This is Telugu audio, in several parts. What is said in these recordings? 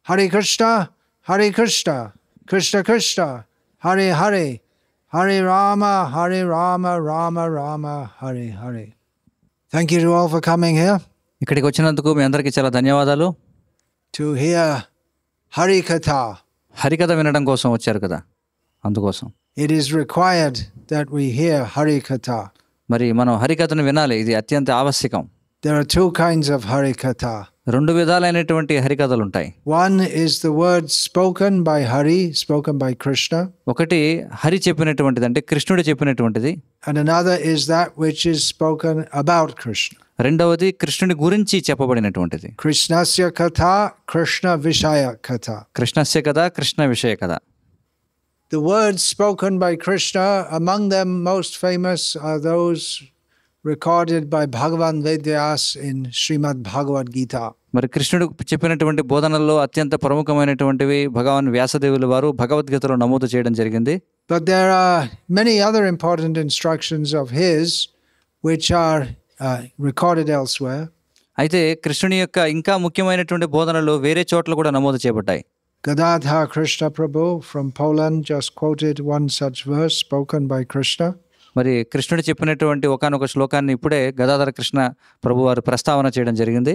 Hare Krishna, Hare Krishna, Krishna Krishna, Hare Hare, Hare Rama, Rama Rama, Hare Hare. Thank you to all for coming here. ఇక్కడికి వచ్చినందుకు మీ అందరికీ చాలా ధన్యవాదాలు. To hear Hari Katha. హరికథ వినడం కోసం వచ్చారు కదా, అందుకోసం. It is required that we hear Hari Katha. మరి మనం హరికథను వినాలి, ఇది అత్యంత ఆవశ్యకం. There are two kinds of Hari Katha. రెండు విధాలైనటువంటి హరికథలు ఉంటాయి. One is the word spoken by Hari, spoken by Krishna. ఒకటి హరి చెప్పినటువంటిది, అంటే కృష్ణుడు చెప్పినటువంటిది. And another is that which is spoken about Krishna. రెండవది కృష్ణుడి గురించి చెప్పబడినటువంటిది. Krishnasya Katha, Krishna Vishaya Katha. కృష్ణస్య కథ, కృష్ణ విషయ కథ. The words spoken by Krishna, among them most famous are those recorded by Bhagavan Vedyas in Srimad Bhagavad Gita. మరి కృష్ణుడు చెప్పినటువంటి బోధనల్లో అత్యంత ప్రముఖమైనటువంటివి భగవాన్ వ్యాసదేవుల వారు భగవద్గీతలో నమోదు చేయడం జరిగింది. But there are many other important instructions of his which are recorded elsewhere. అయితే కృష్ణుని యొక్క ఇంకా ముఖ్యమైనటువంటి బోధనలు వేరే చోట్ల కూడా నమోదు చేయబడ్డాయి. Gadadhar Krishna Prabhu from Poland just quoted one such verse spoken by Krishna. మరి కృష్ణుడు చెప్పినటువంటి ఒకానొక శ్లోకాన్ని ఇప్పుడే గదాధర కృష్ణ ప్రభు వారు ప్రస్తావన చేయడం జరిగింది.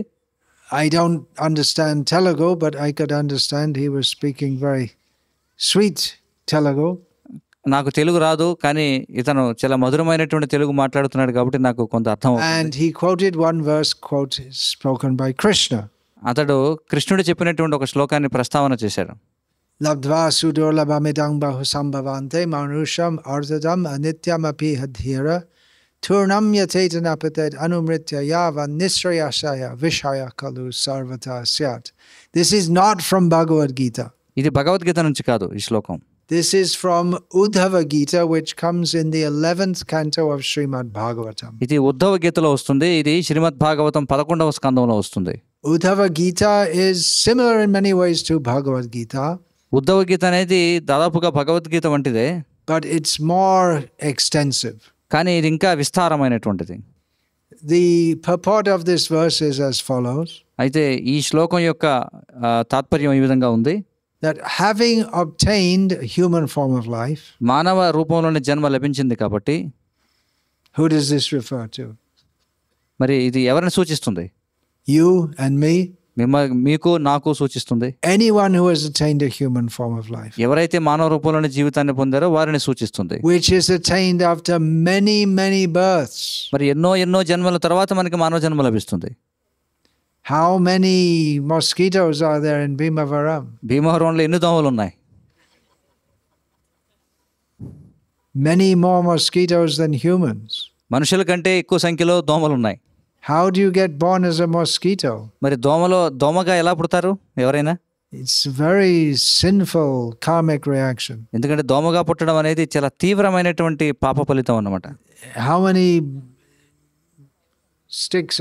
I don't understand Telugu, but I could understand he was speaking very sweet Telugu. నాకు తెలుగు రాదు, కానీ ఇతను చాలా మధురమైనటువంటి తెలుగు మాట్లాడుతున్నాడు కాబట్టి నాకు కొంత అర్థం అవుతుంది. And he quoted one verse quote spoken by Krishna. అతడు కృష్ణుడు చెప్పినటువంటి ఒక శ్లోకాన్ని ప్రస్తావన చేశాడు. Labdva sudurlabhamidang bahusambhavante manusham ardhadam anityamapi hadhira turnam yatetanapated anumritya yava nisrayashaya vishaya kalu sarvata syat. This is not from Bhagavad Gita. ఇది భగవద్గీత నుంచి కాదు ఈ శ్లోకం. This is from Uddhava Gita, which comes in the 11th canto of Srimad Bhagavatam. ఇది ఉద్ధవ గీతలో వస్తుంది. ఇది శ్రీమద్ భాగవతం 11వ స్కందంలో వస్తుంది. Uddhava Gita is similar in many ways to Bhagavad Gita. Uddhava గీత అనేది దాదాపుగా భగవద్గీత వంటిదే, but it's more extensive. కానీ ఇది ఇంకా విస్తారమైనటువంటిది. The purport of this verse is as follows. అయితే ఈ శ్లోకం యొక్క తాత్పర్యం ఈ విధంగా ఉంది. That having obtained a human form of life, మానవ రూపంలోని జన్మ లభించింది కాబట్టి, who does this refer to? మరి ఇది ఎవరిని సూచిస్తుంది? You and me. మీకు నాకు సూచిస్తుంది. Anyone who has attained a human form of life. ఎవరైతే మానవ రూపంలోని జీవితాన్ని పొందారో వారిని సూచిస్తుంది. Which is attained after many births. మరి ఎన్నో జన్మల తర్వాత మనకి మానవ జన్మ లభిస్తుంది. How many mosquitoes are there in Bhimavaram? భీమవరంలో ఎన్ని దోమలు ఉన్నాయి? Many more mosquitoes than humans. మనుషుల కంటే ఎక్కువ సంఖ్యలో దోమలు ఉన్నాయి. How do you get born as a mosquito? మరి దోమగా ఎలా పుడతారు ఎవరైనా? It's very sinful karmic reaction. ఎందుకంటే దోమగా పుట్టడం అనేది చాలా తీవ్రమైనటువంటి పాప ఫలితం అన్నమాట. How many stalks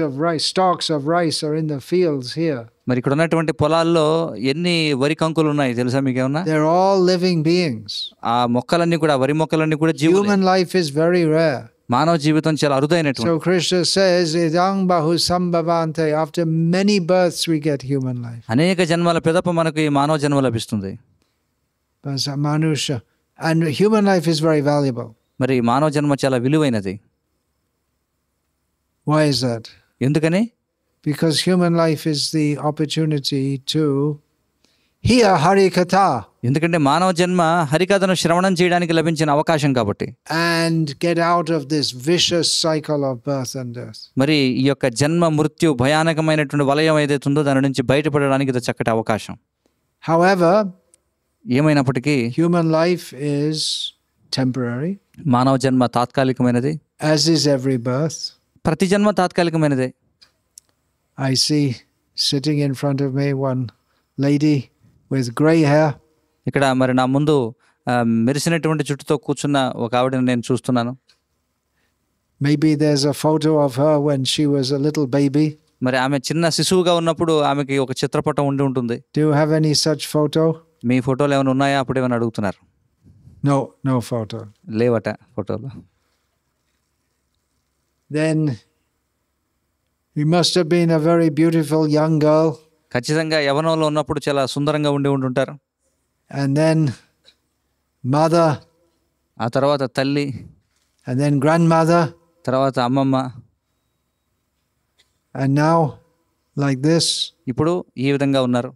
of rice are in the fields here? మరి ఇక్కడ ఉన్నటువంటి పొలాల్లో ఎన్ని వరి కంకులు ఉన్నాయి తెలుసా మీకు ఏమన్నా? They're all living beings. ఆ మొక్కలన్నీ కూడా, వరి మొక్కలన్నీ కూడా జీవులే. Human life is very rare. మానవ జీవితం చాలా అరుదైనటువంటి. So Krishna says idang bahusambhavante, after many births we get human life. అనేక జన్మల పిదప మనకు ఈ మానవ జన్మ లభిస్తుంది. Manusha, and human life is very valuable. మరి మానవ జన్మ చాలా విలువైనది. Why is that? ఎందుకని? Because human life is the opportunity to hear Hari Katha. ఎందుకంటే మానవ జన్మ హరికథను శ్రవణం చేయడానికి లభించిన అవకాశం కాబట్టి. And get out of this vicious cycle of birth and death. మరి ఈ యొక్క జన్మ మృత్యు భయానకమైనటువంటి వలయం ఏదైతే ఉందో దాని నుంచి బయటపడడానికి ఇది చక్కటి అవకాశం. However, ఏమైనప్పటికీ human life is temporary. మానవ జన్మ తాత్కాలికమైనది. As is every birth. ప్రతి జన్మ తాత్కాలికమైనదే. I see sitting in front of me one lady with grey hair. ఇక్కడ మరి నా ముందు మెరిసినటువంటి జుట్టుతో కూర్చున్న ఒక ఆవిడని నేను చూస్తున్నాను. Maybe there's a photo of her when she was a little baby. మరి ఆమె చిన్న శిశువుగా ఉన్నప్పుడు ఆమెకి ఒక చిత్రపటం ఉండి ఉంటుంది. Do you have any such photo? మీ ఫోటోలు ఏమైనా ఉన్నాయా? అప్పుడు ఏమైనా అడుగుతున్నారు. No photo. లేవట ఫోటోలు. Then you must have been a very beautiful young girl. ఖచ్చితంగా యవ్వనంలో ఉన్నప్పుడు చాలా సుందరంగా ఉంటుంటారు. And then mother, ఆ తర్వాత తల్లి, and then grandmother, తర్వాత అమ్మమ్మ, and now like this. ఇప్పుడు ఈ విధంగా ఉన్నారు.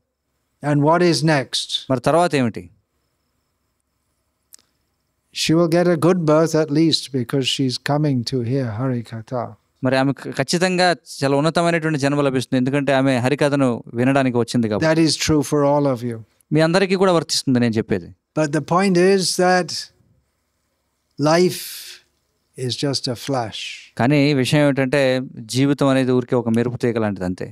And what is next? మరి తర్వాత ఏమిటి? She will get a good birth at least because she's coming to hear Harikatha. మరి ఆమె ఖచ్చితంగా చాలా ఉన్నతమైనటువంటి జన్మ లభిస్తుంది, ఎందుకంటే ఆమె హరికథను వినడానికి వచ్చింది కాబట్టి. That is true for all of you. మీ అందరికీ కూడా వర్తిస్తుంది నేను చెప్పేది. But the point is that life is just a flash. కానీ విషయం ఏమిటంటే జీవితం అనేది ఊరికే ఒక మెరుపు తీగ లాంటిది అంతే.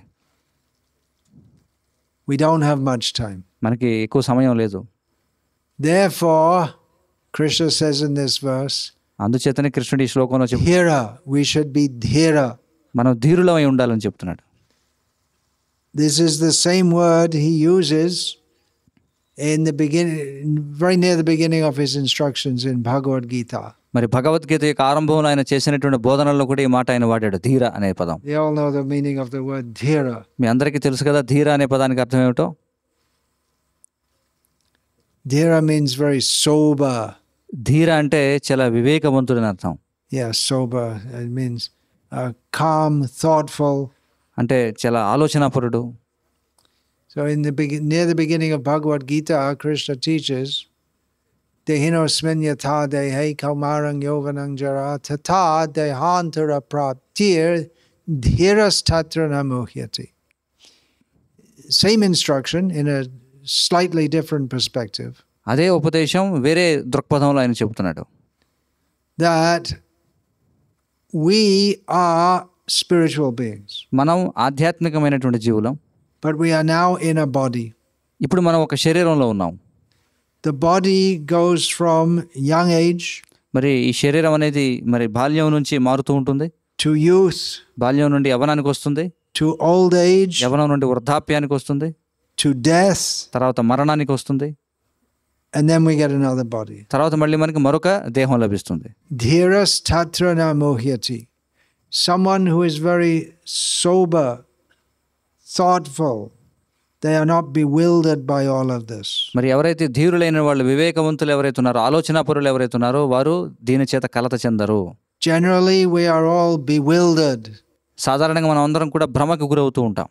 We don't have much time. మనకి ఎక్కువ సమయం లేదు. Therefore, Krishna says in this verse, అందుచేతనే కృష్ణుడు ఈ శ్లోకంలో చెప్పు, Dhira, we should be dhira. మనం ధీరులమై ఉండాలని చెప్తున్నాడు. This is the same word he uses in the beginning, very near the beginning of his instructions in Bhagavad Gita. మరి భగవద్గీత యొక్క ఆరంభంలో ఆయన చేసినటువంటి బోధనల్లో కూడా ఈ మాట ఆయన వాడాడు, ధీర అనే పదం. They all know the meaning of the word dhira. మీ అందరికీ తెలుసు కదా ధీర అనే పదానికి అర్థం ఏమిటో. Dhira means very sober. ధీర అంటే చాలా వివేకవంతుడని అర్థం. Yeah, sober. It means calm, thoughtful. అంటే చాలా ఆలోచనాపరుడు. So near the beginning of Bhagavad Gita, Krishna teaches, Dehinosmin yatha dehe kaumarang yovanang jara tata dehantara pratir dhiras tatra namuhyati. Same instruction in a slightly different perspective. అదే ఉపదేశం వేరే దృక్పథంలో ఆయన చెబుతున్నాడు. That we are spiritual beings. మనం ఆధ్యాత్మికమైనటువంటి జీవులం. But we are now in a body. ఇప్పుడు మనం ఒక శరీరంలో ఉన్నాం. The body goes from young age. మరి ఈ శరీరం అనేది మరి బాల్యం నుంచి మారుతూ ఉంటుంది. To youth. బాల్యం నుండి యవ్వనానికి వస్తుంది. To old age. యవ్వనం నుండి వృద్ధాప్యానికి వస్తుంది. To death. తర్వాత మరణానికి వస్తుంది. And then we get another body. తర్వాత మళ్ళీ మనకి మరొక దేహం లభిస్తుంది. Dhiras tatra na mohyati. Someone who is very sober, thoughtful. They are not bewildered by all of this. మరి ఎవరైతే ధీరులైన వాళ్ళు, వివేకవంతులు ఎవరైతే ఉన్నారో, ఆలోచనాపరులు ఎవరైతే ఉన్నారో వారు దీని చేత కలత చెందరు. Generally we are all bewildered. సాధారణంగా మనం అందరం కూడా భ్రమకు గురవుతూ ఉంటాం.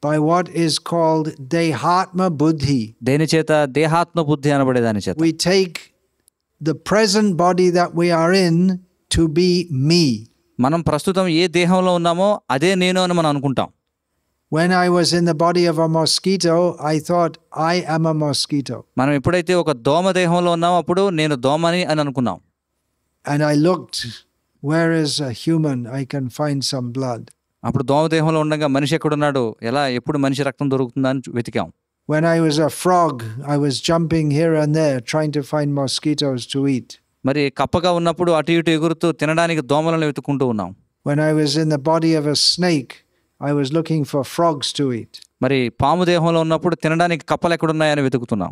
By what is called dehatma buddhi. దేని చేత? దేహాత్మ బుద్ధి అనబడే దాని చేత. We take the present body that we are in to be me. మనం ప్రస్తుతం ఏ దేహంలో ఉన్నామో అదే నేను అని మనం అనుకుంటాం. When I was in the body of a mosquito, I thought I am a mosquito. మనం ఎప్పుడైతే ఒక దోమ దేహంలో ఉన్నామో అప్పుడు నేను దోమని అని అనుకున్నాం. And I looked, where is a human? I can find some blood. అప్పుడు దోమ దేహంలో ఉండగా మనిషి ఎక్కడున్నాడు, ఎప్పుడు మనిషి రక్తం దొరుకుతుందా అని వెతికాం. When I was a frog, I was jumping here and there trying to find mosquitoes to eat. మరి కప్పగా ఉన్నప్పుడు అటు ఇటు ఎగురుతూ తినడానికి దోమలను వెతుక్కుంటూ ఉన్నాం. When I was in the body of a snake, I was looking for frogs to eat. మరి పాము దేహంలో ఉన్నప్పుడు తినడానికి కప్పలు ఎక్కడున్నాయని వెతుకుతున్నాం.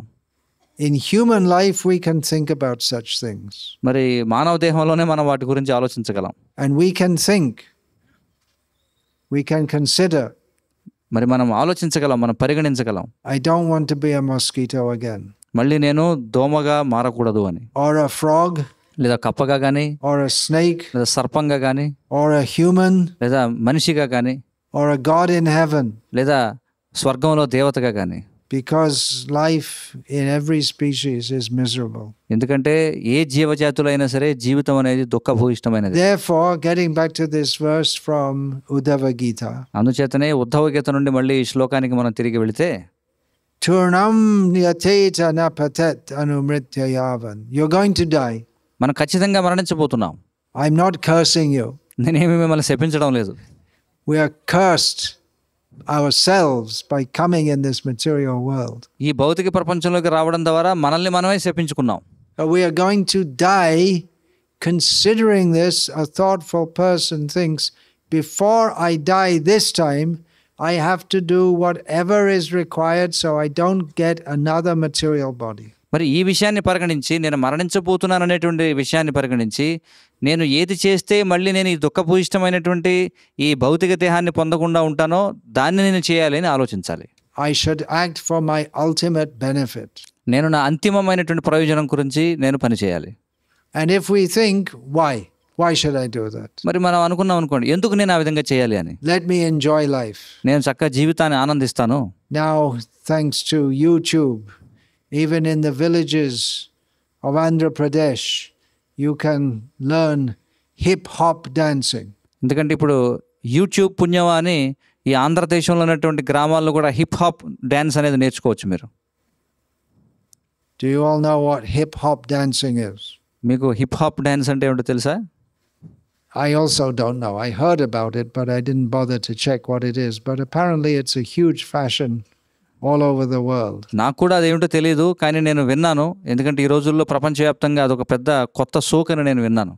In human life we can think about such things. మరి మానవ దేహంలోనే మనం వాటి గురించి ఆలోచించగలం. And we can think. We can consider. మరి మనం ఆలోచించగలం, మనం పరిగణించగలం. I don't want to be a mosquito again. మళ్ళీ నేను దోమగా మారకూడదు అని. Or a frog. లేదా కప్పగా కానీ, or a snake. లేదా సర్పంగా కానీ, or a human. లేదా మనిషిగా కానీ, or a god in heaven. లేదా స్వర్గంలో దేవతగా కానీ. Because life in every species is miserable. ఎందుకంటే ఏ జీవజాతులైనా సరే జీవితం అనేది దుఃఖభూయిష్టమైనది. Therefore, getting back to this verse from Uddhava Gita. అందుచేతనే ఉద్ధవ గీత నుండి మళ్ళీ ఈ శ్లోకానికి మనం తిరిగి వెళితే, Turnam yateta napatet anumritya yavan. You're going to die. మనం ఖచ్చితంగా మరణించబోతున్నాం. I'm not cursing you. నేనేమి మిమ్మల్ని శపించడం లేదు. We are cursed ourselves by coming in this material world. ఈ భౌతిక ప్రపంచంలోకి రావడం ద్వారా మనల్ని మనమే శపించుకున్నాం. But we are going to die considering this. A thoughtful person thinks, before I die this time, I have to do whatever is required so I don't get another material body. మరి ఈ విషయాన్ని పరిగణించి, నేను మరణించబోతున్నాను అనేటువంటి విషయాన్ని పరిగణించి, నేను ఏది చేస్తే మళ్ళీ నేను ఈ దుఃఖభూయిష్టమైనటువంటి ఈ భౌతిక దేహాన్ని పొందకుండా ఉంటానో దాన్ని నేను చేయాలి అని ఆలోచించాలి. I should act for my ultimate benefit. నేను నా అంతిమమైనటువంటి ప్రయోజనం గురించి నేను పనిచేయాలి. And if we think, why should I do that? మరి మనం అనుకున్నాం అనుకోండి, ఎందుకు నేను ఆ విధంగా చేయాలి అని. Let me enjoy life. నేను చక్కగా జీవితాన్ని ఆనందిస్తాను. Now, thanks to YouTube, even in the villages of Andhra Pradesh, you can learn hip-hop dancing. ఎందుకంటే ఇప్పుడు యూట్యూబ్ పుణ్యమా అని ఈ ఆంధ్రదేశంలో ఉన్నటువంటి గ్రామాల్లో కూడా హిప్ హాప్ డ్యాన్స్ అనేది నేర్చుకోవచ్చు మీరు. Do you all know what hip-hop dancing is? మీకు హిప్ హాప్ డ్యాన్స్ అంటే ఏమిటో తెలుసా? I also don't know. I heard about it, but I didn't bother to check what it is. But apparently it's a huge fashion all over the world. నాకు కూడా అదేమిటో తెలియదు, కానీ నేను విన్నాను. ఎందుకంటే ఈ రోజుల్లో ప్రపంచవ్యాప్తంగా అదొక పెద్ద కొత్త సోక్ అని నేను విన్నాను.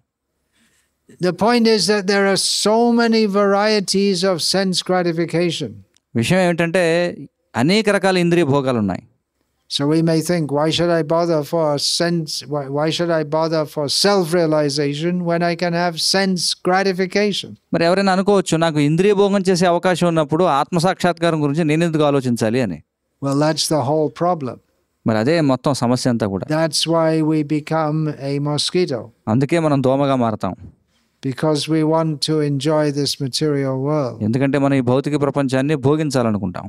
The point is that there are so many varieties of sense gratification. విషయం ఏమిటంటే అనేక రకాల ఇంద్రియ భోగాలు ఉన్నాయి. So we may think, why should I bother for sense? Why should I bother for self-realization when I can have sense gratification? మరి ఎవరైనా అనుకోవచ్చు, నాకు ఇంద్రియ భోగం చేసే అవకాశం ఉన్నప్పుడు ఆత్మసాక్షాత్కారం గురించి నేను ఎందుకు ఆలోచించాలి అని. Well, that's the whole problem. మరి అదే మొత్తం సమస్య అంతా కూడా. That's why we become a mosquito. అందుకే మనం దోమగా మారతాం. Because we want to enjoy this material world. ఎందుకంటే మనం ఈ భౌతిక ప్రపంచాన్ని భోగించాలనుకుంటాం.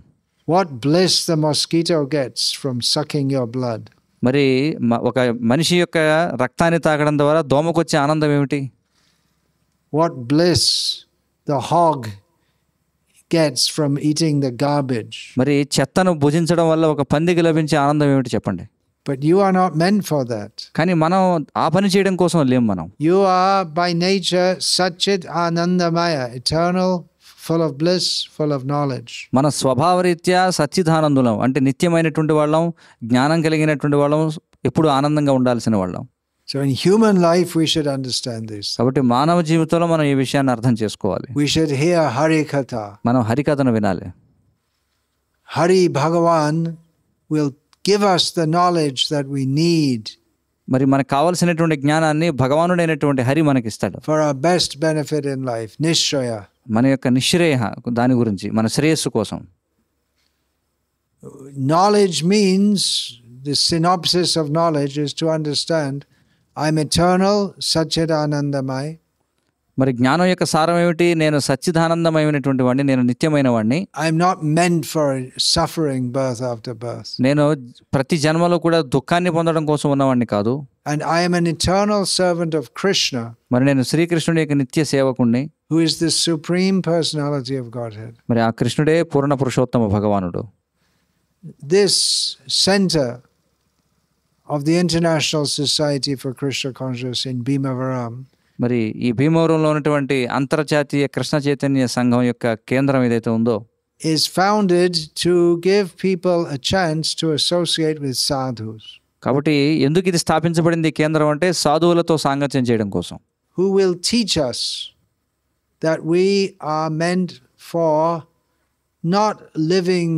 What bliss the mosquito gets from sucking your blood. మరి ఒక మనిషి యొక్క రక్తాన్ని తాగడం ద్వారా దోమకు వచ్చే ఆనందం ఏమిటి? What bliss the hog gets from eating the garbage. మరి చెత్తను భుజించడం వల్ల ఒక పందికి లభించే ఆనందం ఏమిటి చెప్పండి? But you are not meant for that. కానీ మనం ఆ పని చేయడం కోసం లేం. మనం You are by nature Satchit Anandamaya, eternal, full of bliss, full of knowledge. మన స్వభావరీత్యా సచ్చిదానందులం, అంటే నిత్యమైనటువంటి వాళ్ళం, జ్ఞానం కలిగినటువంటి వాళ్ళం, ఎప్పుడు ఆనందంగా ఉండాల్సిన వాళ్ళం. So in human life we should understand this. కాబట్టి మానవ జీవితంలో మనం ఈ విషయాన్ని అర్థం చేసుకోవాలి. We should hear Hari Katha. మనం హరికథను వినాలి. Hari Bhagavan will give us the knowledge that we need. మరి మనకు కావాల్సినటువంటి జ్ఞానాన్ని భగవానుడైనటువంటి Hari మనకిస్తాడు. For our best benefit in life, Nishchaya. మన యొక్క నిశ్రేయ దాని గురించి, మన శ్రేయస్సు కోసం. Knowledge means, the synopsis of knowledge is to understand I'm eternal, Satchidanandamay. మరి జ్ఞానం యొక్క సారం ఏమిటి? నేను సచ్చిదానందమైనటువంటి వాడిని, నేను నిత్యమైన వాడిని. I'm not meant for suffering birth after birth. నేను ప్రతి జన్మలో కూడా దుఃఖాన్ని పొందడం కోసం ఉన్నవాడిని కాదు. And I am an eternal servant of Krishna. మరి నేను శ్రీకృష్ణుడి యొక్క నిత్య సేవకుణ్ణి. Who is the supreme personality of Godhead. మరి ఆ కృష్ణుడే పూర్ణ పురుషోత్తమ భగవానుడు. This center of the International Society for Krishna Consciousness in Bhimavaram మరి ఈ భీమవరంలో ఉన్నటువంటి అంతర్జాతీయ కృష్ణ చైతన్య సంఘం యొక్క కేంద్రం ఏదైతే ఉందో, is founded to give people a chance to associate with sadhus. కాబట్టి ఎందుకు ఇది స్థాపించబడింది ఈ కేంద్రం అంటే సాధువులతో సాంగత్యం చేయడం కోసం. Who will teach us that we are meant for not living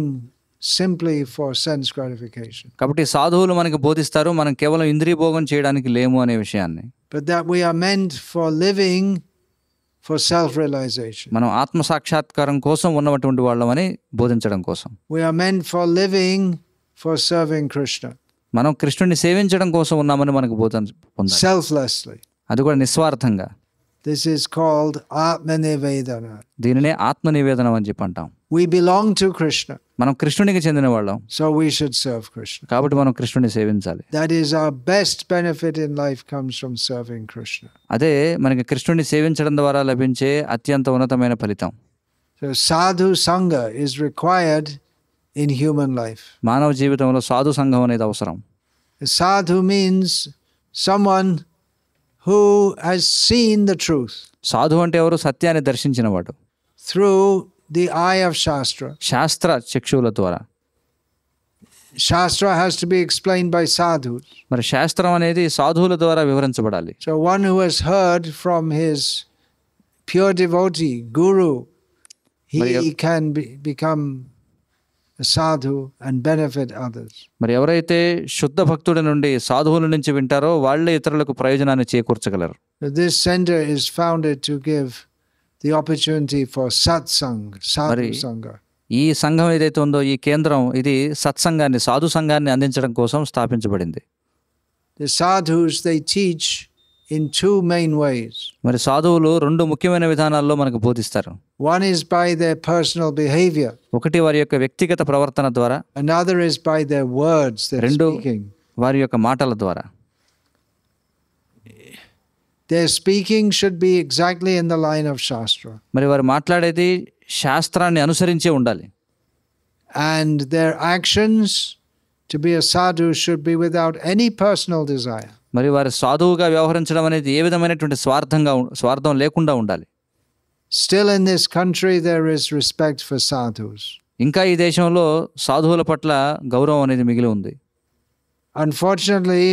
simply for sense gratification. కాబట్టి సాధువులు మనకి బోధిస్తారు, మనం కేవలం ఇంద్రియ భోగం చేయడానికి లేము అనే విషయాన్ని. But that we are meant for living for self-realization. మనం ఆత్మ సాక్షాత్కారం కోసం ఉన్నటువంటి వాళ్ళమని బోధించడం కోసం. We are meant for living for serving Krishna. మనం కృష్ణుడిని సేవించడం కోసం ఉన్నామని మనకు బోధన పొందాలి. Selflessly. అది కూడా నిస్వార్థంగా. This is called Atmanivedana. దీనినే ఆత్మ నివేదనం అని చెప్పి అంటాం. We belong to Krishna. మనం కృష్ణునికి చెందిన వాళ్ళం, so we should serve Krishna. కాబట్టి మనం కృష్ణుని సేవించాలి. That is our best benefit in life comes from serving Krishna. అదే మనకి కృష్ణుని సేవించడం ద్వారా లభించే అత్యంత ఉన్నతమైన ఫలితం. So sadhu sangha is required in human life. మానవ జీవితంలో సాధు సంఘం అనేది అవసరం. Sadhu means someone who has seen the truth. సాధు అంటే ఎవరు? సత్యాన్ని దర్శించినవాడు. Through the eye of Shastra. శాస్త్ర చక్షువుల ద్వారా. Shastra has to be explained by sadhus. మరి శాస్త్రం అనేది సాధువుల ద్వారా వివరించబడాలి. So one who has heard from his pure devotee, guru, he can become a sadhu and benefit others. మరి ఎవరైతే శుద్ధ భక్తుడి నుండి సాధువుల నుంచి వింటారో వాళ్ళే ఇతరులకు ప్రయోజనాన్ని చేకూర్చగలరు. This center is founded to give the opportunity for satsang, sadhu sangha. ఈ సంఘం ఏదైతే ఉందో, ఈ కేంద్రం, ఇది సత్సంగాన్ని, సాధు సంఘాన్ని అందించడం కోసం స్థాపించబడింది. The sadhus, they teach in two main ways. మరి సాధువులు రెండు ముఖ్యమైన విధానాల్లో మనకు బోధిస్తారు. One is by their personal behavior. ఒకటి వారి యొక్క వ్యక్తిగత ప్రవర్తన ద్వారా, Another is by their words they're రెండు speaking. వారి యొక్క మాటల ద్వారా. Their speaking should be exactly in the line of Shastra. మరి వారు మాట్లాడేది శాస్త్రాన్ని అనుసరించే ఉండాలి. And their actions to be a sadhu should be without any personal desire. మరి వారి సాధువుగా వ్యవహరించడం అనేది ఏ విధమైనటువంటి స్వార్థం లేకుండా ఉండాలి. Still in this country there is respect for sadhus. ఇంకా ఈ దేశంలో సాధువుల పట్ల గౌరవం అనేది మిగిలి ఉంది. Unfortunately,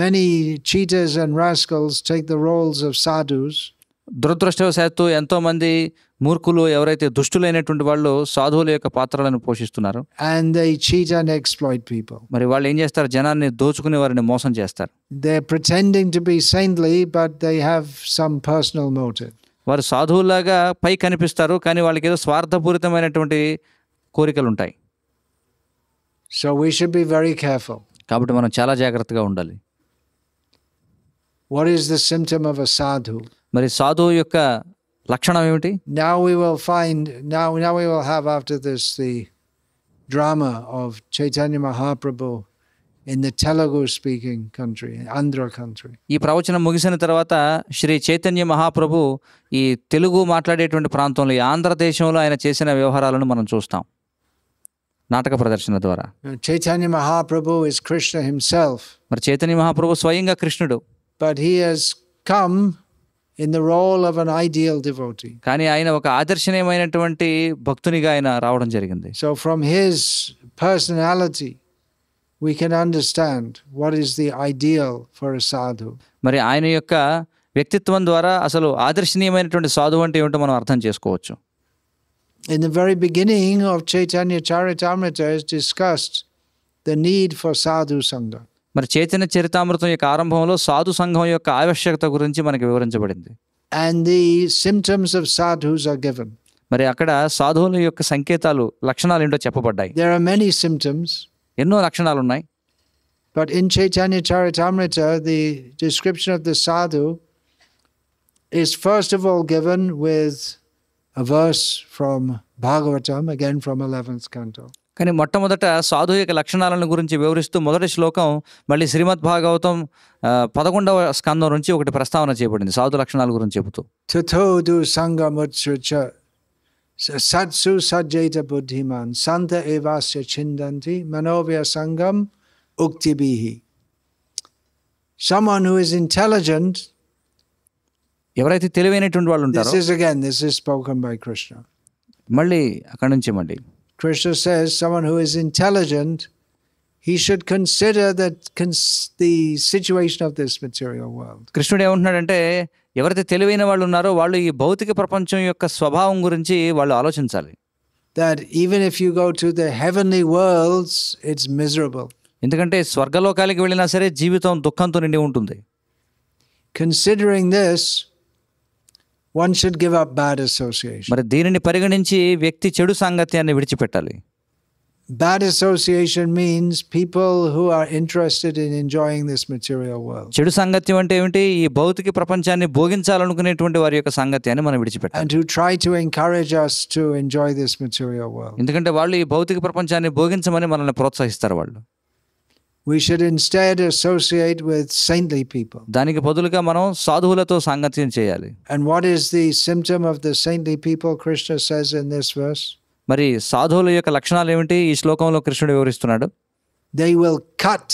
many cheaters and rascals take the roles of sadhus. దురదృష్టవశాత్తు ఎంతోమంది మూర్ఖులు, ఎవరైతే దుష్టులైనటువంటి వాళ్ళు సాధువుల యొక్క పాత్రలను పోషిస్తున్నారు. And they cheat and exploit people. మరి వాళ్ళు ఏం చేస్తారు? జనాన్ని దోచుకుని వారిని మోసం చేస్తారు. They're pretending to be saintly, but they have some personal motive. వారు సాధువులాగా పై కనిపిస్తారు, కానీ వాళ్ళకి ఏదో స్వార్థపూరితమైనటువంటి కోరికలు ఉంటాయి. So we should be very careful. కాబట్టి మనం చాలా జాగ్రత్తగా ఉండాలి. What is the symptom of a sadhu? మరి సాధువు యొక్క లక్షణం ఏమిటి? Now we will have after this the drama of Chaitanya Mahaprabhu in the Telugu speaking country, Andhra country. ఈ ప్రవచనం ముగిసిన తర్వాత శ్రీ చైతన్య మహాప్రభు ఈ తెలుగు మాట్లాడేటువంటి ప్రాంతంలో, ఈ ఆంధ్రదేశంలో ఆయన చేసిన వ్యవహారాలను మనం చూస్తాం నాటక ప్రదర్శన ద్వారా. Chaitanya Mahaprabhu is Krishna himself. మరి చైతన్య మహాప్రభు స్వయంగా కృష్ణుడు. But he has come in the role of an ideal devotee. కానీ ఆయన ఒక ఆదర్శనీయమైనటువంటి భక్తునిగా ఆయన రావడం జరిగింది. So from his personality we can understand what is the ideal for a sadhu. మరి ఆయన యొక్క వ్యక్తిత్వం ద్వారా అసలు ఆదర్శనీయమైనటువంటి సాధువు అంటే ఏమిటో మనం అర్థం చేసుకోవచ్చు. In the very beginning of Chaitanya Charitamrita is discussed the need for sadhu sangha. మరి చైతన్య చరితామృతం యొక్క ఆరంభంలో సాధు సంఘం యొక్క ఆవశ్యకత గురించి మనకి వివరించబడింది. And the symptoms of sadhus are given. మరి అక్కడ సాధువుల యొక్క సంకేతాలు, లక్షణాలు ఏంటో చెప్పబడ్డాయి. There are many symptoms. ఎన్నో లక్షణాలు ఉన్నాయి. But in Chaitanya Charitamrita, the description of the sadhu is first of all given with a verse from Bhagavatam, again from 11th canto. కానీ మొట్టమొదట సాధు యొక్క లక్షణాలను గురించి వివరిస్తూ మొదటి శ్లోకం మళ్ళీ శ్రీమద్ భాగవతం 11వ స్కందం నుంచి ఒకటి ప్రస్తావన చేయబడింది సాధు లక్షణాల గురించి చెబుతూ. Tato du sangamutsrucha satsu sajjeta buddhiman santa evasya chindanti manovya sangam uktibihi. Someone who is intelligent, ఎవరైతే తెలివైనటువంటి వాళ్ళు ఉంటారో, this is spoken by Krishna. మళ్ళీ అక్కడి నుంచి మళ్ళీ Krishna says someone who is intelligent, he should consider the situation of this material world. కృష్ణుడు ఏమంటున్నాడంటే, ఎవరైతే తెలివైన వాళ్ళు ఉన్నారో వాళ్ళు ఈ భౌతిక ప్రపంచం యొక్క స్వభావం గురించి వాళ్ళు ఆలోచించాలి. That even if you go to the heavenly worlds, it's miserable. ఎందుకంటే స్వర్గలోకాలకి వెళ్ళినా సరే జీవితం దుఃఖంతో నిండి ఉంటుంది. Considering this, one should give up bad association. మరి దీనిని పరిగణించి వ్యక్తి చెడు సాంగత్యాన్ని విడిచిపెట్టాలి. Bad association means people who are interested in enjoying this material world. చెడు సాంగత్యం అంటే ఏమిటి? ఈ భౌతిక ప్రపంచాన్ని భోగించాలనుకునేటువంటి వారి యొక్క సాంగత్యాన్ని మనం విడిచిపెట్టాలి. And who try to encourage us to enjoy this material world. ఎందుకంటే వాళ్ళు ఈ భౌతిక ప్రపంచాన్ని భోగించమని మనల్ని ప్రోత్సహిస్తారు వాళ్ళు. We should instead associate with saintly people. దానికి బదులుగా మనం సాధువులతో సాంగత్యం చేయాలి. And what is the symptom of the saintly people? Krishna says in this verse. మరి సాధువుల యొక్క లక్షణాలు ఏమిటి? ఈ శ్లోకంలో కృష్ణుడు వివరిస్తున్నాడు. They will cut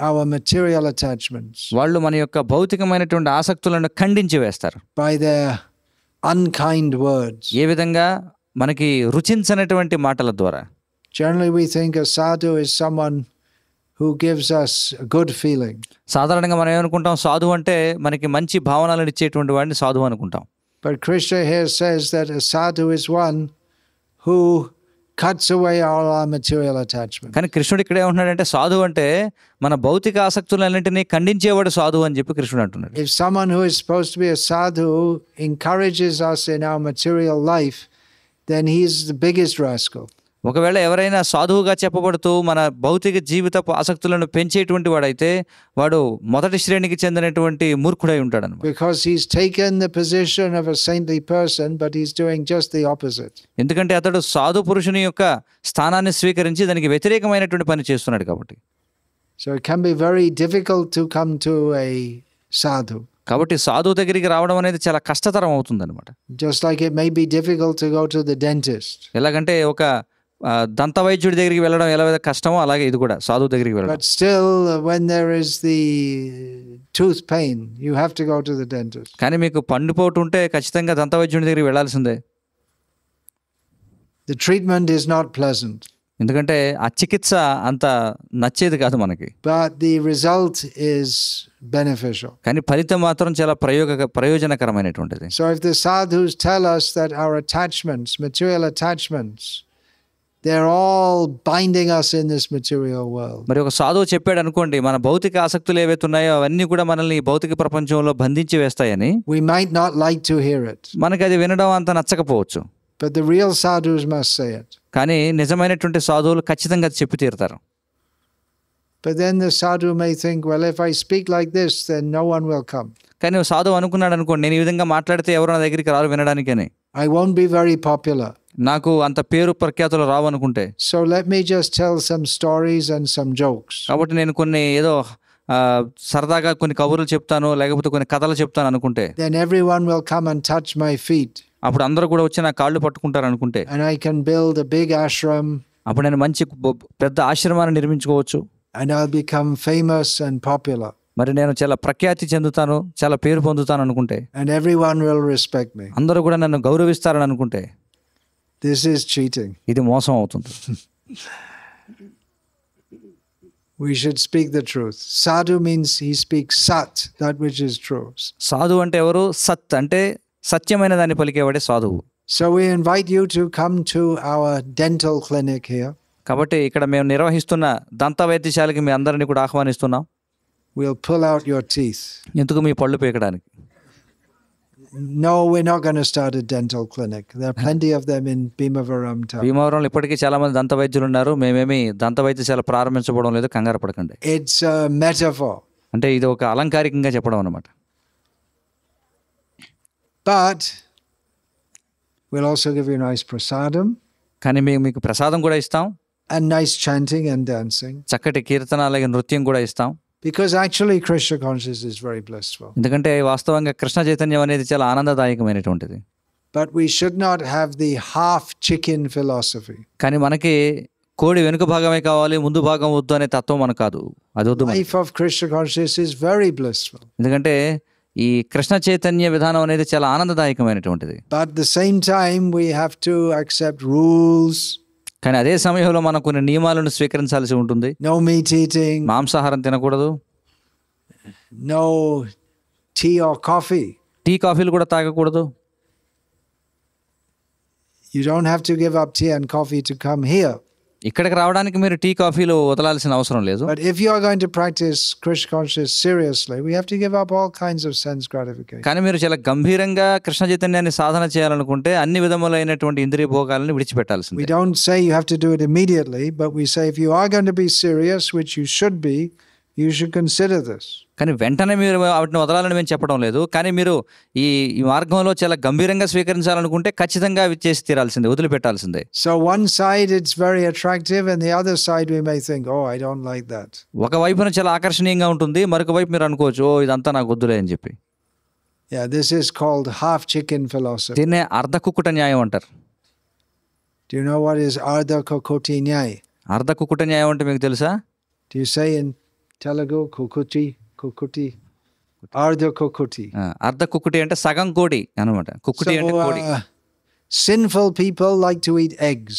our material attachments. వాళ్ళు మన యొక్క భౌతికమైనటువంటి ఆసక్తులను ఖండించి వేస్తారు. By their unkind words. ఏ విధంగా? మనకి రుచించనటువంటి మాటల ద్వారా. Generally we think a sadhu is someone who gives us a good feeling. సాధారణంగా మనం ఏమనుకుంటాం? సాధువు అంటే మనకి మంచి భావనలను ఇచ్చేటువంటి వాడిని సాధువు అనుకుంటాం. But Krishna here says that a sadhu is one who cuts away all our material attachment. కానీ కృష్ణుడు ఇక్కడ ఏమంటున్నాడంటే, సాధువు అంటే మన భౌతిక ఆసక్తులన్నింటినీ ఖండించేవాడు సాధువు అని చెప్పి కృష్ణుడు అంటున్నాడు. If someone who is supposed to be a sadhu encourages us in our material life, then he is the biggest rascal. ఒకవేళ ఎవరైనా సాధువుగా చెప్పబడుతూ మన భౌతిక జీవితపు ఆసక్తులను పెంచేటువంటి వాడైతే వాడు మొదటి శ్రేణికి చెందినటువంటి మూర్ఖుడై ఉంటాడు అనమాట. Because he's taken the position of a saintly person, but he's doing just the opposite. ఎందుకంటే అతడు సాధు పురుషుని యొక్క స్థానాన్ని స్వీకరించి దానికి వ్యతిరేకమైనటువంటి పని చేస్తున్నాడు కాబట్టి. So it can be very difficult to come to a sadhu. కాబట్టి సాధువు దగ్గరికి రావడం అనేది చాలా కష్టతరం అవుతుంది అనమాట. Just like it may be difficult to go to the dentist. ఎలాగంటే ఒక దంత వైద్యుడి దగ్గరికి వెళ్ళడం ఎలా కష్టమో అలాగే ఇది కూడా సాధువు దగ్గరికి వెళ్ళడం. But still, when there is the tooth pain, you have to go to the dentist. కానీ మీకు పండుపోటు ఉంటే ఖచ్చితంగా దంత వైద్యుడి దగ్గరికి వెళ్ళాల్సిందే. The treatment is not pleasant. ఎందుకంటే ఆ చికిత్స అంత నచ్చేది కాదు మనకి. But the result is beneficial. కానీ ఫలితం మాత్రం చాలా ప్రయోజనకరమైనటువంటిది. So if the sadhus tell us that our attachments, material attachments, they're all binding us in this material world. మరి ఒక సాధువు చెప్పాడు అనుకోండి, మన భౌతిక ఆసక్తులు ఏవైతే ఉన్నాయో అవన్నీ కూడా మనల్ని భౌతిక ప్రపంచంలో బంధించి వేస్తాయని, We might not like to hear it. మనకి అది వినడం అంత నచ్చకపోవచ్చు. But the real sadhus must say it. కానీ నిజమైనటువంటి సాధువులు ఖచ్చితంగా అది చెప్పి తీరుతారు. But then the sadhu may think, well, if I speak like this, then no one will come. కానీ సాధువు అనుకున్నాడు అనుకోండి, నేను ఈ విధంగా మాట్లాడితే ఎవరు నా దగ్గరికి రారు వినడానికని, I won't be very popular. నాకు అంత పేరు ప్రఖ్యాతులు రావు అనుకుంటే, So let me just tell some stories and some jokes. కాబట్టి నేను కొన్ని ఏదో సరదాగా కొన్ని కబుర్లు చెప్తాను, లేకపోతే కొన్ని కథలు చెప్తాను అనుకుంటే, Then everyone will come and touch my feet. అప్పుడు అందరూ కూడా వచ్చి నా కాళ్ళు పట్టుకుంటారు అనుకుంటే, And I can build a big ashram. అప్పుడు నేను మంచి పెద్ద ఆశ్రమాన్ని నిర్మించుకోవచ్చు. And I'll become famous and popular. మరి నేను చాలా ప్రఖ్యాతి చెందుతాను, చాలా పేరు పొందుతాను అనుకుంటే, And everyone will respect me. అందరూ కూడా నన్ను గౌరవిస్తారని అనుకుంటే, This is cheating. ఇది మోసం అవుతుంది. We should speak the truth. Sadhu means he speaks sat, that which is true. సాధువు అంటే ఎవరు? సత్ అంటే సత్యమైన దాన్ని పలికేవాడే సాధువు. So we invite you to come to our dental clinic here. కాబట్టి ఇక్కడ మేము నిర్వహిస్తున్న దంత వైద్యశాలకి మీ అందరినీ కూడా ఆహ్వానిస్తున్నాం. We'll pull out your teeth. ఎందుకు? మీ పళ్ళు పీకడానికి. No, we're not going to start a dental clinic. There are plenty of them in Bhimavaram town. భీమవరంలో ఇప్పటికీ చాలా మంది దంత వైద్యులు ఉన్నారు. మేమేమి దంత వైద్యశాల ప్రారంభించబడం లేదు, కంగారు పడకండి. It's a metaphor. అంటే ఇది ఒక అలంకారికంగా చెప్పడం అన్నమాట. But we'll also give you nice prasadam కానీ మేము మీకు ప్రసాదం కూడా ఇస్తాం, and nice chanting and dancing. చక్కటి కీర్తన అలాగే నృత్యం కూడా ఇస్తాం. Because actually Krishna consciousness is very blissful. ఎందుకంటే వాస్తవంగా కృష్ణ చైతన్యం అనేది చాలా ఆనందదాయకమైనటువంటిది. But we should not have the half chicken philosophy. కానీ మనకి కోడి వెనుక భాగమే కావాలి, ముందు భాగం వద్దు అనే తత్వం మనకు కాదు. అది వద్దు మనకి. Life of Krishna consciousness is very blissful. ఎందుకంటే ఈ కృష్ణ చైతన్య విధానం అనేది చాలా ఆనందదాయకమైనటువంటిది. But at the same time we have to accept rules. కానీ అదే సమయంలో మనం కొన్ని నియమాలను స్వీకరించాల్సి ఉంటుంది. No meat eating. మాంసాహారం తినకూడదు. No tea or coffee. Tea కాఫీలు కూడా తాగకూడదు. You don't have to give up tea and coffee to come here. ఇక్కడికి రావడానికి మీరు టీ కాఫీలు వదలాల్సిన అవసరం లేదు. But if you are going to practice Krishna consciousness seriously, we have to give up all kinds of sense gratification. కానీ మీరు చాలా గంభీరంగా కృష్ణ చైతన్యాన్ని సాధన చేయాలనుకుంటే అన్ని విధములైనటువంటి ఇంద్రియ భోగాలను విడిచిపెట్టాల్సిందే. We don't say you have to do it immediately, but we say if you are going to be serious, which you should be, you should consider this. కానీ వెంటనే మీరు వాటిని వదలాలని మేము చెప్పడం లేదు. కానీ మీరు ఈ మార్గంలో చాలా గంభీరంగా స్వీకరించాలనుకుంటే ఖచ్చితంగా అవి చేసి తీరాల్సిందే, వదిలిపెట్టాల్సిందే. So one side it's very attractive and the other side we may think, oh, I don't like that. ఒక వైపున చాలా ఆకర్షణీయంగా ఉంటుంది, మరొక వైపు మీరు అనుకోవచ్చు, ఓ ఇదంతా నాకు వద్దులే అని చెప్పి. Yeah, this is called half chicken philosophy. దీన్నే అర్ధ కుక్కుట న్యాయం అంటారు. Do you know what is ardha kokoti nyay? అర్ధ కుక్కుట న్యాయం అంటే మీకు తెలుసా? Do you say in Telugu kokuti? Ardha kokoti. అర్ధ కుక్కుటి అంటే సగం కోడి అన్నమాట. కుక్కుటి అంటే కోడి. Sinful people like to eat eggs.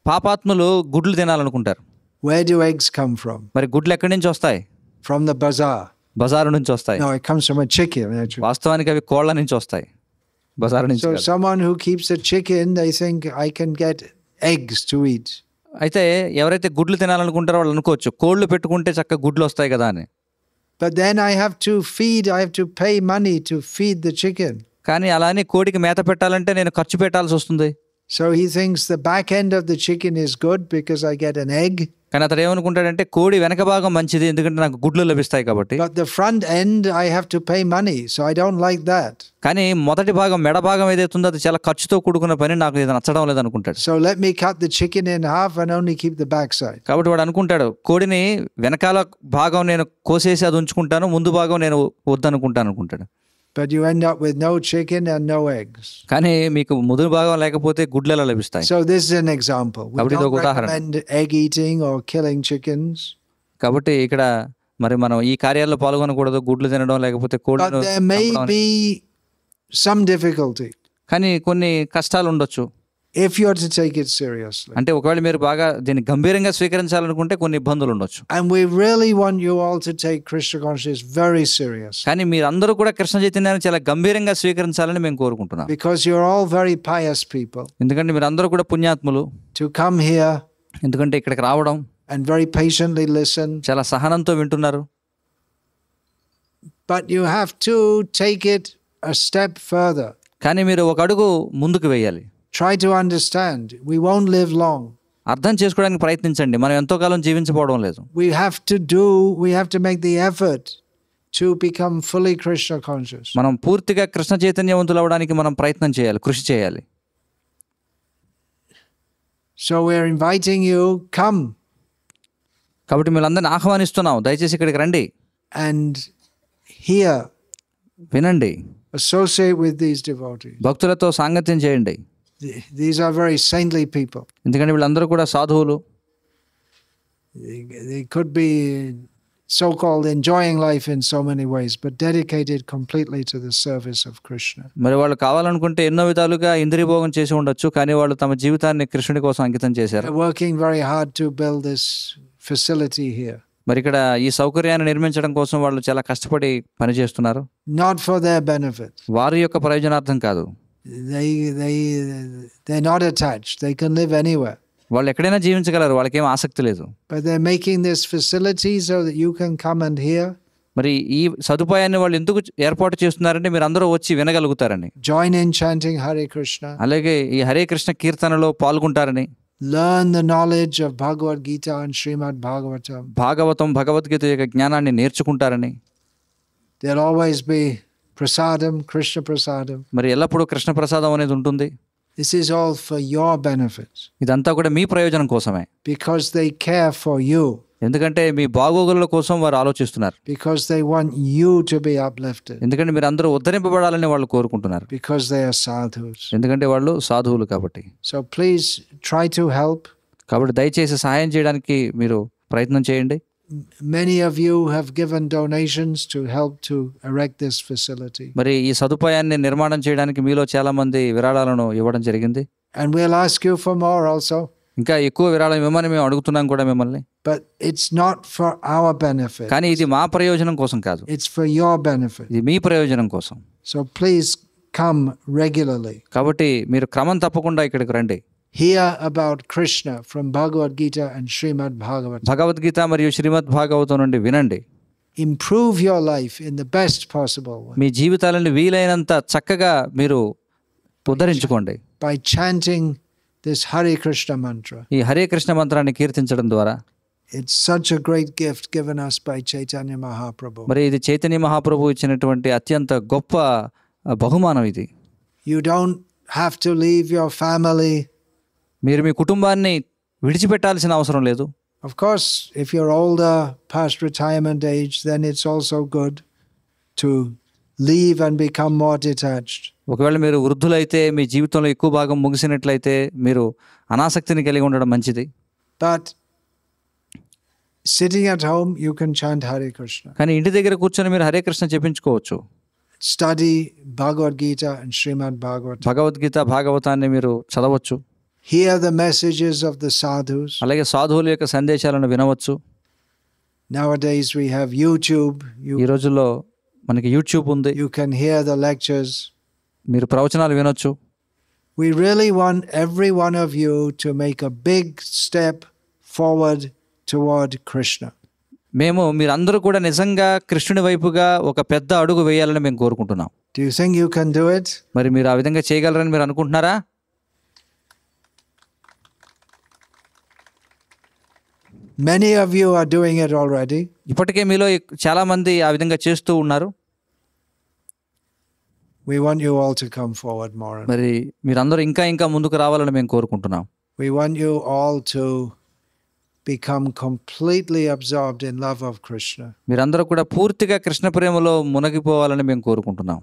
పాపాత్ములు గుడ్లు తినాలనుకుంటారు. Where do eggs come from? మరి గుడ్లు ఎక్కడి నుంచి వస్తాయి? From the bazaar. బజారు నుంచి వస్తాయి. No, it comes from a chicken actually. వాస్తవానికి అవి కోళ్ల నుంచి వస్తాయి, బజారు నుంచి So కాదు. someone who keeps a chicken, they think I can get eggs to eat. అయితే ఎవరైతే గుడ్లు తినాలనుకుంటారో వాళ్ళు అనుకోవచ్చు, కోళ్లు పెట్టుకుంటే చక్కగా గుడ్లు వస్తాయి కదా అని. But then I have to pay money to feed the chicken. కానీ అలానే కోడికి మేత పెట్టాలంటే నేను ఖర్చు పెట్టాల్సి వస్తుంది. So he thinks the back end of the chicken is good because I get an egg. కానీ అతడు ఏమనుకుంటాడంటే కోడి వెనక భాగం మంచిది ఎందుకంటే నాకు గుడ్లు లభిస్తాయి కాబట్టి. But the front end I have to pay money, so I don't like that. కానీ మొదటి భాగం మెడ భాగం ఏదైతే ఉందో అది చాలా ఖర్చుతో కూడుకున్న పని, నాకు ఇది నచ్చడం లేదు అనుకుంటాడు. So let me cut the chicken in half and only keep the back side. కాబట్టి వాడు అనుకుంటాడు కోడిని వెనకాల భాగం నేను కోసేసి అది ఉంచుకుంటాను, ముందు భాగం నేను వద్దనుకుంటాను అనుకుంటాడు. But you end up with no chicken and no eggs. కానీ మీకు ముందు భాగం లేకపోతే గుడ్లు ఎలా లభిస్తాయి? So this is an example. We don't recommend egg eating or killing chickens. కాబట్టి ఇక్కడ మరి మనం ఈ కార్యాల్లో పాల్గొనకూడదు, గుడ్లు తినడం లేకపోతే కోడిని. But there may be some difficulty. కానీ కొన్ని కష్టాలు ఉండొచ్చు. If you are to take it seriously. అంటే ఒకవేళ మీరు బాగా దీన్ని గంభీరంగా స్వీకరించాలనుకుంటే కొన్ని ఇబ్బందులు ఉండొచ్చు. And we really want you all to take Krishna consciousness very serious. కానీ మీరందరూ కూడా కృష్ణ చైతన్యాన్ని చాలా గంభీరంగా స్వీకరించాలని మేము కోరుకుంటున్నాం. Because you're all very pious people. ఎందుకంటే మీరందరూ కూడా పుణ్యాత్ములు. To come here. ఎందుకంటే ఇక్కడికి రావడం. And very patiently listen. చాలా సహనంతో వింటున్నారు. But you have to take it a step further. కానీ మీరు ఒక అడుగు ముందుకు వేయాలి. Try to understand. We won't live long. అర్థం చేసుకోవడానికి ప్రయత్నించండి. మనం ఎంతో కాలం జీవించబోవడం లేదు. We have to make the effort to become fully Krishna conscious. మనం పూర్తిగా కృష్ణ చైతన్యవంతులు అవడానికి మనం ప్రయత్నం చేయాలి, కృషి చేయాలి. So we're inviting you, come. కాబట్టి మీరందరిని ఆహ్వానిస్తున్నాం, దయచేసి ఇక్కడికి రండి. And hear. వినండి. Associate with these devotees. భక్తులతో సాంగత్యం చేయండి. These are very saintly people. ఎందుకంటే వీళ్ళందరూ కూడా సాధువులు. They could be so-called enjoying life in so many ways, but dedicated completely to the service of Krishna. మరి వాళ్ళు కావాలనుకుంటే ఎన్నో విధాలుగా ఇంద్రియభోగం చేసి ఉండొచ్చు, కానీ వాళ్ళు తమ జీవితాన్ని కృష్ణుడి కోసం అంకితం చేశారు. They're working very hard to build this facility here. మరి ఇక్కడ ఈ సౌకర్యాన్ని నిర్మించడం కోసం వాళ్ళు చాలా కష్టపడి పనిచేస్తున్నారు. Not for their benefit. వారి యొక్క ప్రయోజనార్థం కాదు. They're not attached. They can live anywhere. వాళ్ళు ఎక్కడైనా జీవించగలరు, వాళ్ళకేం ఆసక్తి లేదు. But they're making this facility so that you can come and hear. మరి ఈ సదుపాయాన్ని వాళ్ళు ఎందుకు ఏర్పాటు చేస్తున్నారంటే మీరు అందరూ వచ్చి వినగలుగుతారని. Join in chanting Hare Krishna. అలాగే ఈ హరే కృష్ణ కీర్తనలో పాల్గొంటారని. Learn the knowledge of Bhagavad Gita and Srimad Bhagavatam. Bhagavatam Bhagavad Gita యొక్క జ్ఞానాన్ని నేర్చుకుంటారని. There'll always be prasadam, Krishna prasadam. మరి ఎల్లప్పుడూ కృష్ణ ప్రసాదం అనేది ఉంటుంది. This is all for your benefit. ఇదంతా కూడా మీ ప్రయోజనం కోసమే. Because they care for you. ఎందుకంటే మీ బాగోగుల కోసం వారు ఆలోచిస్తున్నారు. Because they want you to be uplifted. ఎందుకంటే మీరు అందరూ ఉద్ధరింపబడాలని వాళ్ళు కోరుకుంటున్నారు. Because they are sadhus. ఎందుకంటే వాళ్ళు సాధువులు కాబట్టి. So please try to help. కాబట్టి దయచేసి సహాయం చేయడానికి మీరు ప్రయత్నం చేయండి. Many of you have given donations to help to erect this facility. మరి ఈ సదుపాయాన్ని నిర్మాణం చేయడానికి మీలో చాలా మంది విరాళాలను ఇవ్వడం జరిగింది. And we'll ask you for more also. ఇంకా ఎక్కువ విరాళం ఇవ్వమని మేము అడుగుతున్నాం కూడా మిమ్మల్ని. But it's not for our benefit. కానీ ఇది మా ప్రయోజనం కోసం కాదు. It's for your benefit. ఇది మీ ప్రయోజనం కోసం. So please come regularly. కాబట్టి మీరు క్రమం తప్పకుండా ఇక్కడికి రండి. Hear about Krishna from Bhagavad Gita and Srimad Bhagavatam. Bhagavad Gita మరియు శ్రీమద్ భాగవతం నుండి వినండి. Improve your life in the best possible way. మీ జీవితాలను వీలైనంత చక్కగా మీరు ఉద్ధరించుకోండి. By chanting this Hare Krishna mantra. ఈ హరే కృష్ణ మంత్రాన్ని కీర్తించడం ద్వారా. It's such a great gift given us by Chaitanya Mahaprabhu. మరి ఇది చైతన్య మహాప్రభు ఇచ్చినటువంటి అత్యంత గొప్ప బహుమానం ఇది. You don't have to leave your family. మీరు మీ కుటుంబాన్ని విడిచిపెట్టాల్సిన అవసరం లేదు. Of course, if you're older, past retirement age, then it's also good to leave and become more detached. ఒకవేళ మీరు వృద్ధులైతే మీ జీవితంలో ఎక్కువ భాగం ముగిసినట్లయితే మీరు అనాసక్తిని కలిగి ఉండడం మంచిది. But sitting at home, you can chant Hare Krishna. కానీ ఇంటి దగ్గర కూర్చొని మీరు Hare Krishna చెప్పించుకోవచ్చు. Study Bhagavad Gita and Srimad Bhagavatam. Bhagavad Gita భాగవతాన్ని మీరు చదవచ్చు. Hear the messages of the sadhus. అలాగే సాధువుల యొక్క సందేశాలను వినవచ్చు. Nowadays we have YouTube. ఈ రోజుల్లో మనకి యూట్యూబ్ ఉంది. You can hear the lectures. మీరు ప్రవచనాలు వినొచ్చు. We really want every one of you to make a big step forward toward Krishna. మేము మీరందరూ కూడా నిజంగా కృష్ణుని వైపుగా ఒక పెద్ద అడుగు వేయాలని మేము కోరుకుంటున్నాం. Do you think you can do it? మరి మీరు ఆ విధంగా చేయగలరని మీరు అనుకుంటున్నారా? Many of you are doing it already. ఇప్పటికే మీలో చాలా మంది ఆ విధంగా చేస్తూ ఉన్నారు. We want you all to come forward more. మరి మీరందరూ ఇంకా ఇంకా ముందుకు రావాలని మేము కోరుకుంటున్నాం. We want you all to become completely absorbed in love of Krishna. మీరందరూ కూడా పూర్తిగా కృష్ణ ప్రేమలో మునిగిపోవాలని మేము కోరుకుంటున్నాం.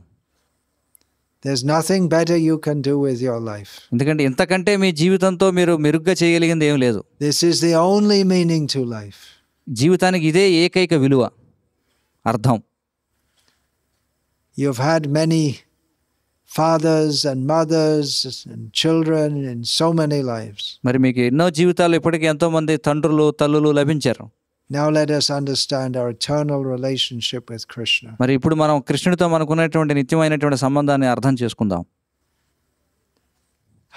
There's nothing better you can do with your life. ఎందుకంటే ఇంతకంటే మీ జీవితంతో మీరు మెరుగ్గా చేయగలిగింది ఏం లేదు. This is the only meaning to life. జీవితానికి ఇదే ఏకైక విలువ, అర్థం. You've had many fathers and mothers and children in so many lives. మరి మీకు ఎన్నో జీవితాలు ఇప్పటికీ ఎంతో మంది తండ్రులు తల్లులు లభించారు. Now let us understand our eternal relationship with Krishna. మరి ఇప్పుడు మనం కృష్ణుడితో మనకున్నటువంటి నిత్యమైనటువంటి సంబంధాన్ని అర్థం చేసుకుందాం.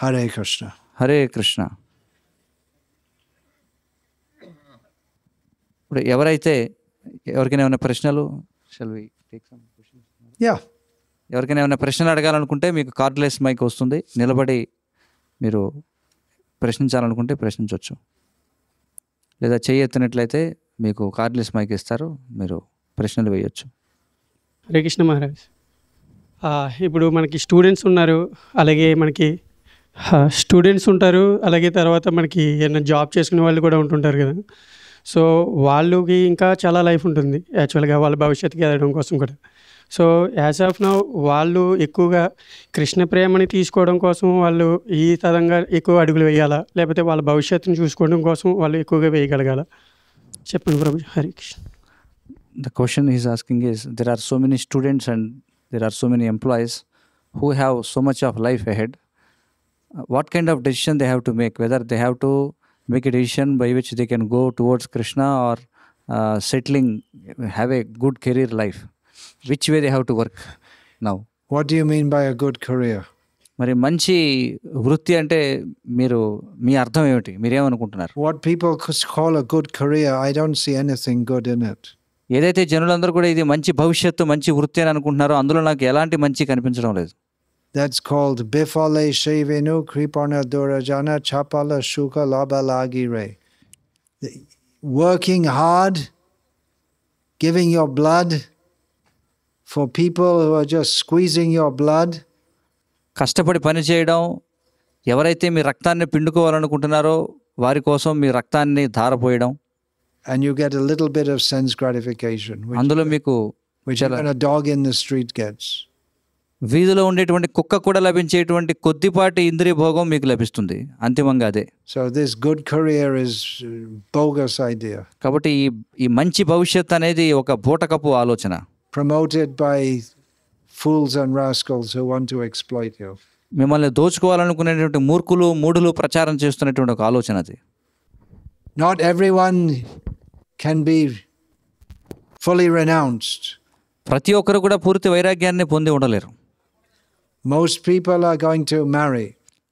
Hare Krishna. హరే కృష్ణ. ఇప్పుడు ఎవరికైనా ఏమైనా ప్రశ్నలు, shall we take some questions? Yeah. ఎవరికైనా ఏమైనా ప్రశ్నలు అడగాలనుకుంటే మీకు కార్డ్లెస్ మైక్ వస్తుంది. నిలబడి మీరు ప్రశ్నించాలనుకుంటే ప్రశ్నించవచ్చు, లేదా చేయి ఎత్తినట్లయితే మీకు కార్డ్లెస్ మైక్ ఇస్తారు, మీరు ప్రశ్నలు వేయొచ్చు. హరే కృష్ణ మహారాజ్. ఇప్పుడు మనకి స్టూడెంట్స్ ఉన్నారు, అలాగే మనకి స్టూడెంట్స్ ఉంటారు, అలాగే తర్వాత మనకి ఏమైనా జాబ్ చేసుకునే వాళ్ళు కూడా ఉంటుంటారు కదా. సో వాళ్ళకి ఇంకా చాలా లైఫ్ ఉంటుంది యాక్చువల్గా వాళ్ళ భవిష్యత్తుకి ఎదగడం కోసం కూడా. సో యాజ్ ఆఫ్ నౌ వాళ్ళు ఎక్కువగా కృష్ణ ప్రేమని తీసుకోవడం కోసం వాళ్ళు ఈ తరంగా ఎక్కువ అడుగులు వేయాలా, లేకపోతే వాళ్ళ భవిష్యత్తుని చూసుకోవడం కోసం వాళ్ళు ఎక్కువగా వేయగలగాల? చెప్పండి ప్రభు. Hari Krishna. The question he's asking is, there are so many students and there are so many employees who have so much of life ahead. What kind of decision they have to make? Whether they have to make a decision by which they can go towards Krishna or settling, have a good career life. Which way they have to work now? What do you mean by a good career? మరి మంచి వృత్తి అంటే మీ అర్థం ఏమిటి? మీరేమనుకుంటున్నారు? What people call a good career, I don't see anything good in it. ఏదైతే జనులందరూ కూడా ఇది మంచి భవిష్యత్తు, మంచి వృత్తి అని అనుకుంటున్నారో అందులో నాకు ఎలాంటి మంచి కనిపించడం లేదు. That's called bifale shevenu kripana durajana chapala shuka labalagire. Working hard, giving your blood for people who are just squeezing your blood. కష్టపడి పని చేయడం, ఎవరైతే మీ రక్తాన్ని పిండుకోవాలనుకుంటున్నారో వారి కోసం మీ రక్తాన్ని ధారపోయడం. And you get a little bit of sense gratification, అందులో మీకు which even a dog in the street gets. వీధిలో ఉండేటువంటి కుక్క కూడా లభించేటువంటి కొద్దిపాటి ఇంద్రియ భోగం మీకు లభిస్తుంది అంతిమంగా అదే. So this good career is bogus idea. కాబట్టి ఈ మంచి భవిష్యత్ అనేది ఒక బూటకపు ఆలోచన. Promoted by fools and rascals who want to exploit you. మిమ్మల్ని దోచుకోవాలనుకునేటువంటి మూర్ఖులు మూఢులు ప్రచారం చేస్తున్నటువంటి ఒక ఆలోచన అది. Not everyone can be fully renounced. ప్రతి ఒక్కరు కూడా పూర్తి వైరాగ్యాన్ని పొంది ఉండలేరు. Most people are going to marry.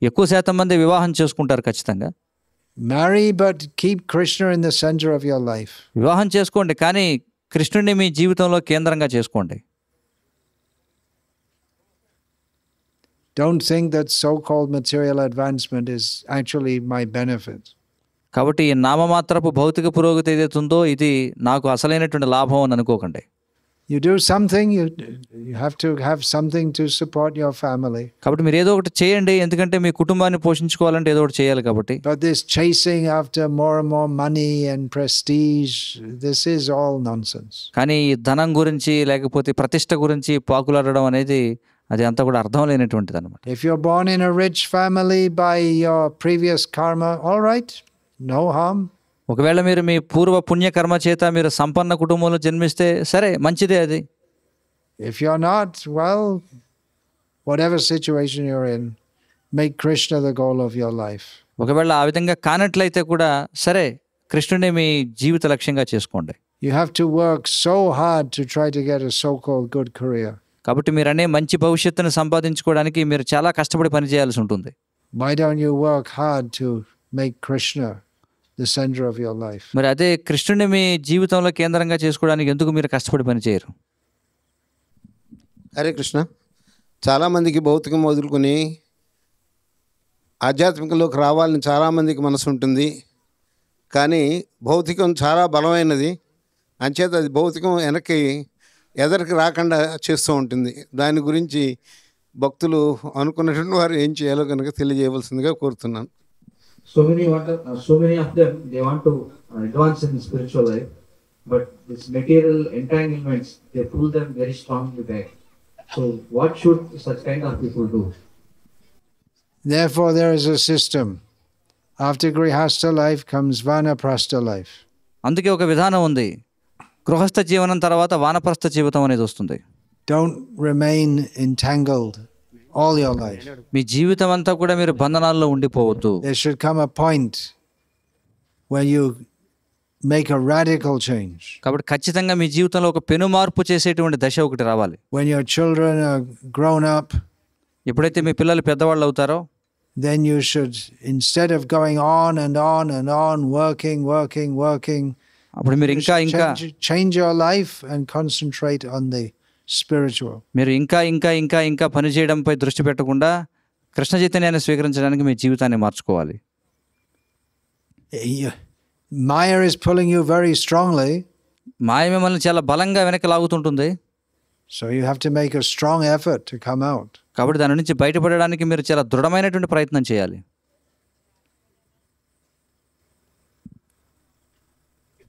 ఎక్కువ శాతం మంది వివాహం చేసుకుంటారు ఖచ్చితంగా. Marry, but keep Krishna in the center of your life. వివాహం చేసుకోండి, కానీ కృష్ణుడిని మీ జీవితంలో కేంద్రంగా చేసుకోండి. Don't think that so-called material advancement is actually my benefit. కాబట్టి ఈ నామమాత్రపు భౌతిక పురోగతి ఏదైతే ఉందో ఇది నాకు అసలైనటువంటి లాభం అని అనుకోకండి. You do something, you have to have something to support your family. కాబట్టి మీరు ఏదో ఒకటి చేయండి, ఎందుకంటే మీ కుటుంబాన్ని పోషించుకోవాలంటే ఏదో ఒకటి చేయాలి కాబట్టి. But this chasing after more and more money and prestige, this is all nonsense. కానీ ఈ ధనం గురించి లేకపోతే ప్రతిష్ట గురించి పాకులాడడం అనేది అది అంతా కూడా అర్థం లేనటువంటిది అనమాట. If you're born in a rich family by your previous karma, all right, no harm. ఒకవేళ మీరు మీ పూర్వ పుణ్యకర్మ చేత మీరు సంపన్న కుటుంబంలో జన్మిస్తే సరే, మంచిదే అది. If you're not, well, whatever situation you're in, make Krishna the goal of your life. ఒకవేళ ఆ విధంగా కానట్లయితే కూడా సరే, కృష్ణుడిని మీ జీవిత లక్ష్యంగా చేసుకోండి. You have to work so hard to try to get a so-called good career. కాబట్టి మీరు అనే మంచి భవిష్యత్తును సంపాదించుకోవడానికి మీరు చాలా కష్టపడి పనిచేయాల్సి ఉంటుంది. Why don't you work hard to make Krishna the center of your life? మరి అదే కృష్ణుడిని మీ జీవితంలో కేంద్రంగా చేసుకోవడానికి ఎందుకు మీరు కష్టపడి పనిచేయరు? హరే కృష్ణ. చాలామందికి భౌతికం వదులుకొని ఆధ్యాత్మికలోకి రావాలని చాలామందికి మనసు ఉంటుంది. కానీ భౌతికం చాలా బలమైనది, అంచేత అది భౌతికం వెనక్కి ఎదరికి రాకుండా చేస్తూ ఉంటుంది. దాని గురించి భక్తులు అనుకున్నటువంటి వారు ఏం చేయాలో కనుక తెలియజేయవలసిందిగా కోరుతున్నాను. So many of them, they want to advance in spiritual life, but this material entanglements, they pull them very strongly back. So what should such kind of people do? Therefore, there is a system. After grihastha life comes vanaprastha life. అందుకే ఒక విధానం ఉంది. గృహస్థ జీవనం తర్వాత వానప్రస్థ జీవితం అనేది వస్తుంది. Don't remain entangled all your life. మీ జీవితం అంతా కూడా మీరు బంధనాల్లో ఉండిపోవద్దు. There should come a point where you make a radical change. కాబట్టి ఖచ్చితంగా మీ జీవితంలో ఒక పెను మార్పు చేసేటువంటి దశ ఒకటి రావాలి. When your children are grown up, ఎప్పుడైతే మీ పిల్లలు పెద్దవాళ్ళు అవుతారో, then you should, instead of going on and on and on, working, అప్పుడు మీరు ఇంకా change your life and concentrate on the spiritual. మీరు ఇంకా పని చేయడంపై దృష్టి పెట్టకుండా కృష్ణ చైతన్యాన్ని స్వీకరించడానికి మీ జీవితాన్ని మార్చుకోవాలి. Maya is pulling you very strongly. మాయ మిమ్మల్ని చాలా బలంగా వెనక్కి లాగుతుంటుంది. So you have to make a strong effort to come out. కాబట్టి దాని నుంచి బయటపడడానికి మీరు చాలా దృఢమైనటువంటి ప్రయత్నం చేయాలి.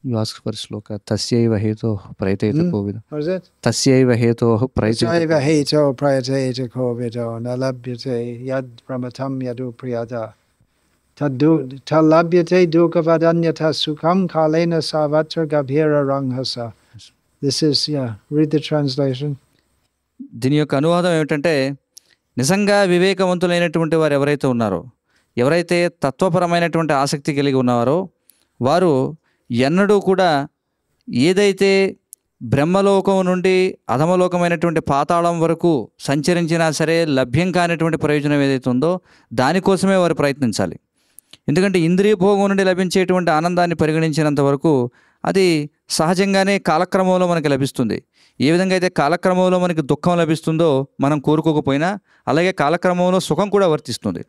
You ask for sloka. Tasyaiva heto prayateta kovida. What is it? Tasyaiva heto prayateta. Tasyaiva heto prayateta kovido nalabhyate yad pramatam yadu priyada. Talabhyate dukavadanyata sukham kalena savatra gabhira ranghasa. This is, read the translation. దీని యొక్క అనువాదం ఏమిటంటే, నిజంగా వివేకవంతులైనటువంటి వారు ఎవరైతే ఉన్నారో, ఎవరైతే తత్వపరమైనటువంటి ఆసక్తి కలిగి ఉన్నారో, వారు ఎన్నడూ కూడా ఏదైతే బ్రహ్మలోకం నుండి అధమలోకమైనటువంటి పాతాళం వరకు సంచరించినా సరే లభ్యం కానిటువంటి ప్రయోజనం ఏదైతే ఉందో దానికోసమే వారు ప్రయత్నించాలి. ఎందుకంటే ఇంద్రియ భోగం నుండి లభించేటువంటి ఆనందాన్ని పరిగణించినంత వరకు అది సహజంగానే కాలక్రమంలో మనకి లభిస్తుంది. ఏ విధంగా అయితే కాలక్రమంలో మనకి దుఃఖం లభిస్తుందో మనం కోరుకోకపోయినా, అలాగే కాలక్రమంలో సుఖం కూడా వర్తిస్తుంది,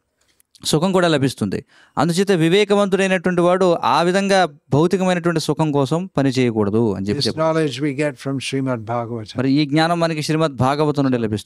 సుఖం కూడా లభిస్తుంది. అందుచేత వివేకవంతుడైనటువంటి వాడు ఆ విధంగా భౌతికమైనటువంటి సుఖం కోసం పని చేయకూడదు అని చెప్పి. This knowledge we get from Srimad Bhagavatam. మరి ఈ జ్ఞానం మనకి శ్రీమద్ భాగవతం నుండి లభిస్తుంది.